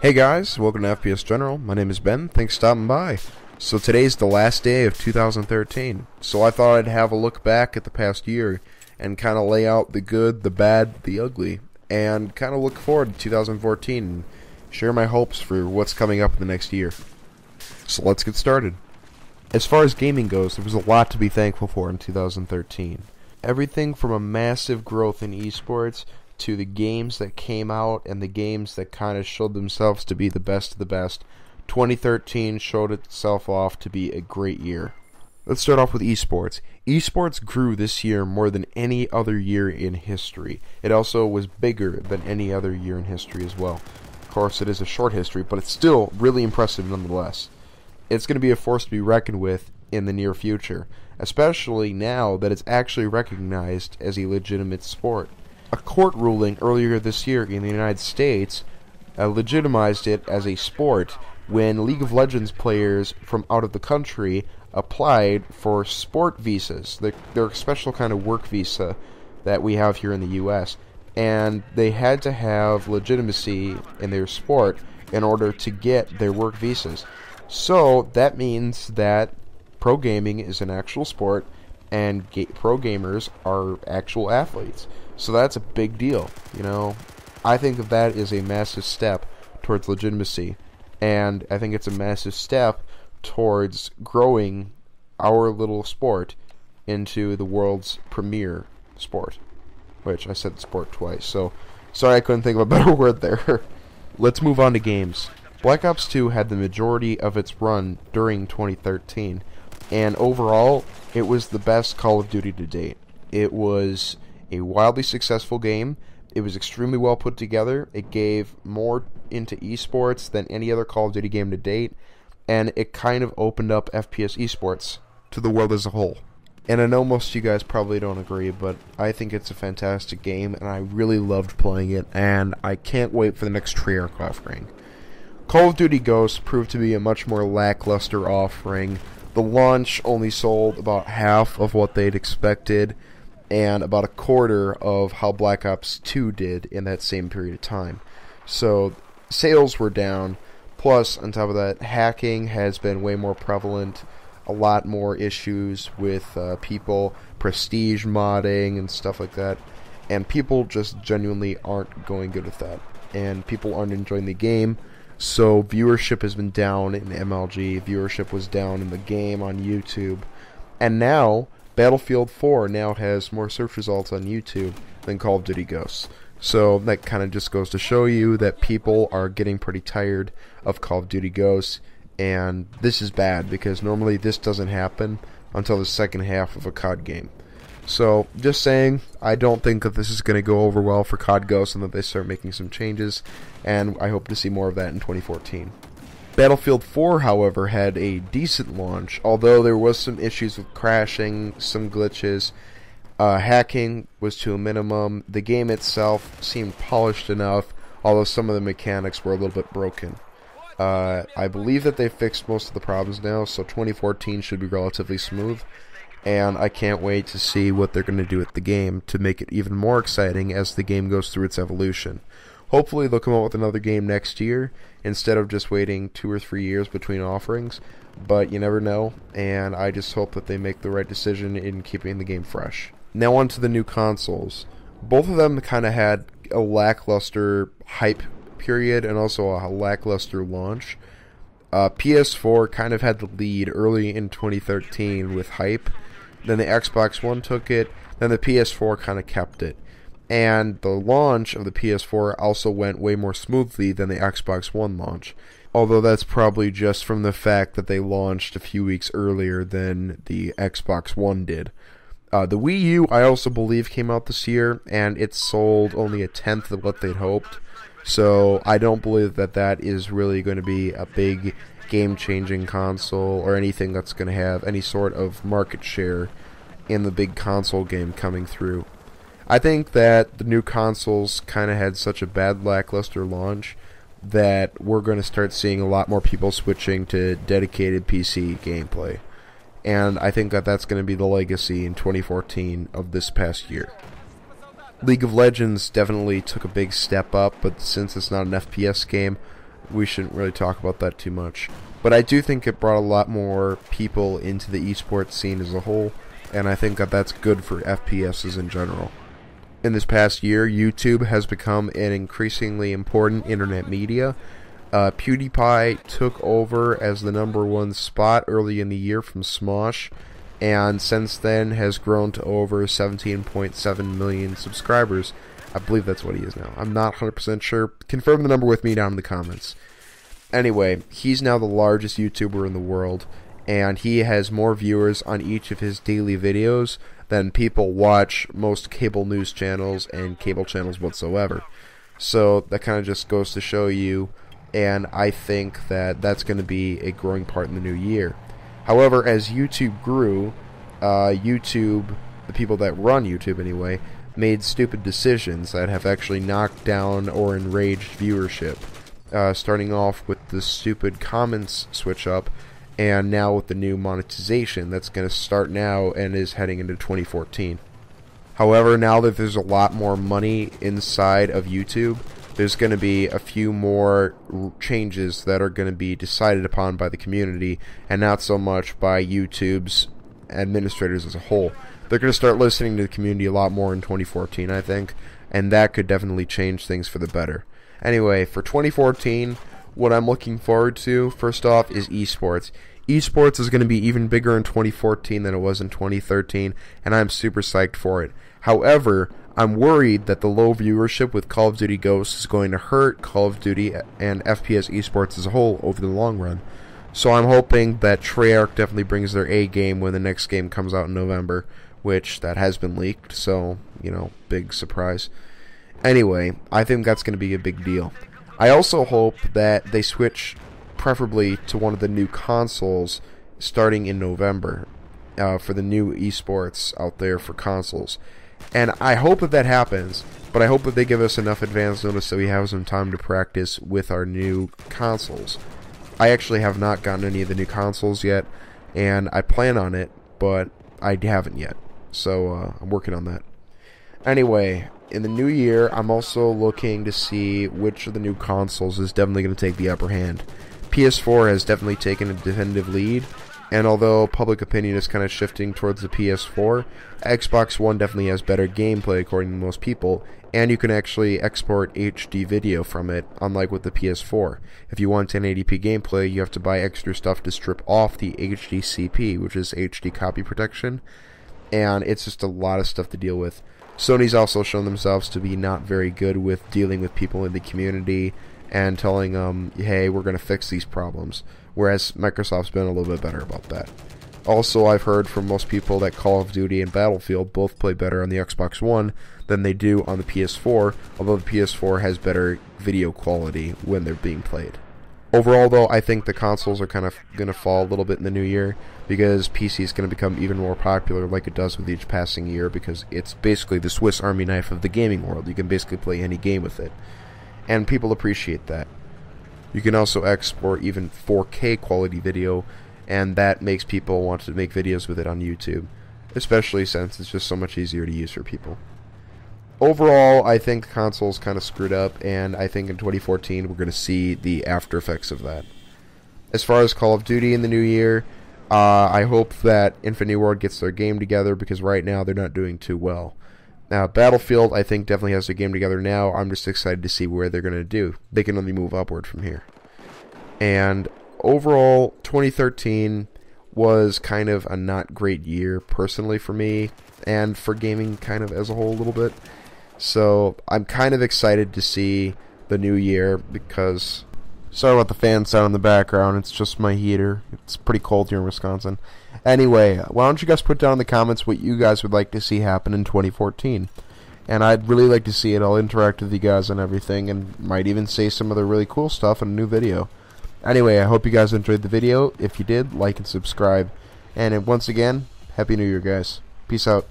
Hey guys, welcome to FPSGeneral. My name is Ben. Thanks for stopping by. So today's the last day of 2013. So I thought I'd have a look back at the past year and kind of lay out the good, the bad, the ugly, and kind of look forward to 2014 and share my hopes for what's coming up in the next year. So let's get started. As far as gaming goes, there was a lot to be thankful for in 2013. Everything from a massive growth in esports to the games that came out and the games that kind of showed themselves to be the best of the best. 2013 showed itself off to be a great year. Let's start off with esports. Esports grew this year more than any other year in history. It also was bigger than any other year in history as well. Of course, it is a short history, but it's still really impressive nonetheless. It's going to be a force to be reckoned with in the near future, especially now that it's actually recognized as a legitimate sport. A court ruling earlier this year in the United States legitimized it as a sport when League of Legends players from out of the country applied for sport visas. They're a special kind of work visa that we have here in the U.S., and they had to have legitimacy in their sport in order to get their work visas. So that means that pro gaming is an actual sport, and pro gamers are actual athletes. So that's a big deal, you know. I think that is a massive step towards legitimacy, and I think it's a massive step towards growing our little sport into the world's premier sport. Which, I said sport twice, so sorry I couldn't think of a better word there. Let's move on to games. Black Ops 2 had the majority of its run during 2013, and overall, it was the best Call of Duty to date. It was a wildly successful game. It was extremely well put together. It gave more into esports than any other Call of Duty game to date, and it kind of opened up FPS esports to the world as a whole. And I know most of you guys probably don't agree, but I think it's a fantastic game, and I really loved playing it, and I can't wait for the next Treyarch offering. Call of Duty Ghosts proved to be a much more lackluster offering. The launch only sold about half of what they'd expected, and about a quarter of how Black Ops 2 did in that same period of time. So sales were down, plus on top of that, hacking has been way more prevalent, a lot more issues with people prestige modding and stuff like that, and people just genuinely aren't going good with that, and people aren't enjoying the game. So viewership has been down in MLG, viewership was down in the game on YouTube, and now Battlefield 4 now has more search results on YouTube than Call of Duty Ghosts. So that kind of just goes to show you that people are getting pretty tired of Call of Duty Ghosts, and this is bad because normally this doesn't happen until the second half of a COD game. So just saying, I don't think that this is going to go over well for COD Ghosts and that they start making some changes, and I hope to see more of that in 2014. Battlefield 4, however, had a decent launch, although there was some issues with crashing, some glitches. Hacking was to a minimum. The game itself seemed polished enough, although some of the mechanics were a little bit broken. I believe that they fixed most of the problems now, so 2014 should be relatively smooth, and I can't wait to see what they're going to do with the game to make it even more exciting as the game goes through its evolution. Hopefully they'll come out with another game next year instead of just waiting 2 or 3 years between offerings, but you never know, and I just hope that they make the right decision in keeping the game fresh. Now on to the new consoles. Both of them kind of had a lackluster hype period and also a lackluster launch. PS4 kind of had the lead early in 2013 with hype, then the Xbox One took it, then the PS4 kind of kept it. And the launch of the PS4 also went way more smoothly than the Xbox One launch, although that's probably just from the fact that they launched a few weeks earlier than the Xbox One did. The Wii U, I also believe, came out this year, and it sold only a tenth of what they'd hoped, so I don't believe that that is really going to be a big game-changing console or anything that's going to have any sort of market share in the big console game coming through. I think that the new consoles kind of had such a bad lackluster launch that we're going to start seeing a lot more people switching to dedicated PC gameplay. And I think that that's going to be the legacy in 2014 of this past year. League of Legends definitely took a big step up, but since it's not an FPS game, we shouldn't really talk about that too much. But I do think it brought a lot more people into the esports scene as a whole, and I think that that's good for FPSs in general. In this past year, YouTube has become an increasingly important internet media. PewDiePie took over as the #1 spot early in the year from Smosh, and since then has grown to over 17.7 million subscribers. I believe that's what he is now. I'm not 100% sure. Confirm the number with me down in the comments. Anyway, he's now the largest YouTuber in the world, and he has more viewers on each of his daily videos than people watch most cable news channels and cable channels whatsoever. So that kind of just goes to show you, and I think that that's going to be a growing part in the new year. However, as YouTube grew, the people that run YouTube anyway, made stupid decisions that have actually knocked down or enraged viewership. Starting off with the stupid comments switch up, and now with the new monetization that's going to start now and is heading into 2014. However, now that there's a lot more money inside of YouTube, there's going to be a few more changes that are going to be decided upon by the community and not so much by YouTube's administrators as a whole. They're going to start listening to the community a lot more in 2014, I think, and that could definitely change things for the better. Anyway, for 2014, what I'm looking forward to, first off, is esports. Esports is going to be even bigger in 2014 than it was in 2013, and I'm super psyched for it. However, I'm worried that the low viewership with Call of Duty Ghosts is going to hurt Call of Duty and FPS esports as a whole over the long run. So I'm hoping that Treyarch definitely brings their A game when the next game comes out in November, which that has been leaked, so, big surprise. Anyway, I think that's going to be a big deal. I also hope that they switch preferably to one of the new consoles starting in November for the new esports out there for consoles. And I hope that happens, but I hope that they give us enough advance notice so we have some time to practice with our new consoles. I actually have not gotten any of the new consoles yet, and I plan on it, but I haven't yet. So I'm working on that. Anyway, in the new year, I'm also looking to see which of the new consoles is definitely going to take the upper hand. PS4 has definitely taken a definitive lead, and although public opinion is kind of shifting towards the PS4, Xbox One definitely has better gameplay according to most people, and you can actually export HD video from it, unlike with the PS4. If you want 1080p gameplay, you have to buy extra stuff to strip off the HDCP, which is HD copy protection, and it's just a lot of stuff to deal with. Sony's also shown themselves to be not very good with dealing with people in the community and telling them, hey, we're going to fix these problems, whereas Microsoft's been a little bit better about that. Also, I've heard from most people that Call of Duty and Battlefield both play better on the Xbox One than they do on the PS4, although the PS4 has better video quality when they're being played. Overall, though, I think the consoles are kind of going to fall a little bit in the new year because PC is going to become even more popular like it does with each passing year because it's basically the Swiss Army knife of the gaming world. You can basically play any game with it, and people appreciate that. You can also export even 4K quality video, and that makes people want to make videos with it on YouTube, especially since it's just so much easier to use for people. Overall, I think the console's kind of screwed up, and I think in 2014 we're going to see the after effects of that. As far as Call of Duty in the new year, I hope that Infinity Ward gets their game together, because right now they're not doing too well. Now, Battlefield, I think, definitely has their game together now. I'm just excited to see where they're going to do. They can only move upward from here. And overall, 2013 was kind of a not great year, personally, for me, and for gaming kind of as a whole a little bit. So I'm kind of excited to see the new year because, sorry about the fan sound in the background, it's just my heater. It's pretty cold here in Wisconsin. Anyway, why don't you guys put down in the comments what you guys would like to see happen in 2014. And I'd really like to see it. I'll interact with you guys and everything, and might even say some other really cool stuff in a new video. Anyway, I hope you guys enjoyed the video. If you did, like and subscribe. And once again, Happy New Year, guys. Peace out.